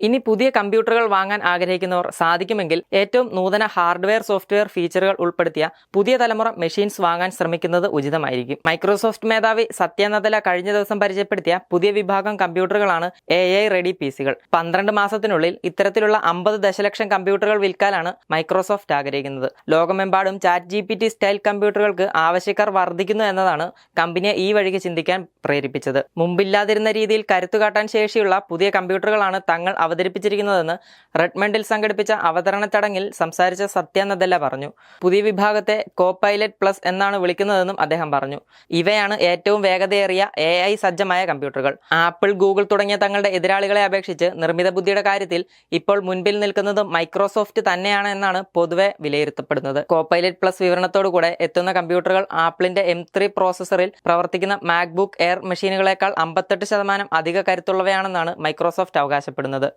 ഇനി പുതിയ കമ്പ്യൂട്ടറുകൾ വാങ്ങാൻ ആഗ്രഹിക്കുന്നവർ സാധിക്കുമെങ്കിൽ ഏറ്റവും നൂതന ഹാർഡ്വെയർ സോഫ്റ്റ്വെയർ ഫീച്ചറുകൾ ഉൾപ്പെടുത്തിയ പുതിയ തലമുറ മെഷീൻസ് വാങ്ങാൻ ശ്രമിക്കുന്നത് ഉചിതമായിരിക്കും. മൈക്രോസോഫ്റ്റ് മേധാവി സത്യ നദല കഴിഞ്ഞ ദിവസം പരിചയപ്പെടുത്തിയ പുതിയ വിഭാഗം കമ്പ്യൂട്ടറുകളാണ് AI റെഡി PCകൾ. 12 മാസത്തിനുള്ളിൽ ഇത്തരത്തിലുള്ള 50 ദശലക്ഷം കമ്പ്യൂട്ടറുകൾ വിൽക്കാനാണ് മൈക്രോസോഫ്റ്റ് ആഗ്രഹിക്കുന്നത്. ലോകമെമ്പാടും ChatGPT സ്റ്റൈൽ കമ്പ്യൂട്ടറുകൾക്ക് ആവശ്യക്കാർ വർദ്ധിക്കുന്നു എന്നതാണ് കമ്പനിയെ ഈ വഴിക്ക് ചിന്തിക്കാൻ പ്രേരിപ്പിച്ചത്. മുമ്പില്ലാതിരുന്ന രീതിയിൽ കരുത്തുകാട്ടാൻ ശേഷിയുള്ള പുതിയ കമ്പ്യൂട്ടറുകളാണ് തങ്ങൾ അവതരിപ്പിച്ചിരിക്കുന്നതെന്ന് റെഡ്മണ്ടിൽ സംഘടിപ്പിച്ച അവതരണ ചടങ്ങിൽ സംസാരിച്ച സത്യ നദല്ല പറഞ്ഞു. പുതിയ വിഭാഗത്തെ കോപൈലറ്റ് പ്ലസ് എന്നാണ് വിളിക്കുന്നതെന്നും അദ്ദേഹം പറഞ്ഞു. ഇവയാണ് ഏറ്റവും വേഗതയേറിയ AI സജ്ജമായ കമ്പ്യൂട്ടറുകൾ. ആപ്പിൾ, ഗൂഗിൾ തുടങ്ങിയ തങ്ങളുടെ എതിരാളികളെ അപേക്ഷിച്ച് നിർമ്മിത ബുദ്ധിയുടെ കാര്യത്തിൽ ഇപ്പോൾ മുൻപിൽ നിൽക്കുന്നത് മൈക്രോസോഫ്റ്റ് തന്നെയാണ് എന്നാണ് പൊതുവെ വിലയിരുത്തപ്പെടുന്നത്. കോപൈലറ്റ് പ്ലസ് വിവരണത്തോടുകൂടെ എത്തുന്ന കമ്പ്യൂട്ടറുകൾ ആപ്പിളിന്റെ M3 പ്രോസസറിൽ പ്രവർത്തിക്കുന്ന മാക്ബുക്ക് എയർ മെഷീനുകളേക്കാൾ 58% അധിക കരുത്തുള്ളവയാണെന്നാണ് മൈക്രോസോഫ്റ്റ് അവകാശപ്പെടുന്നത്.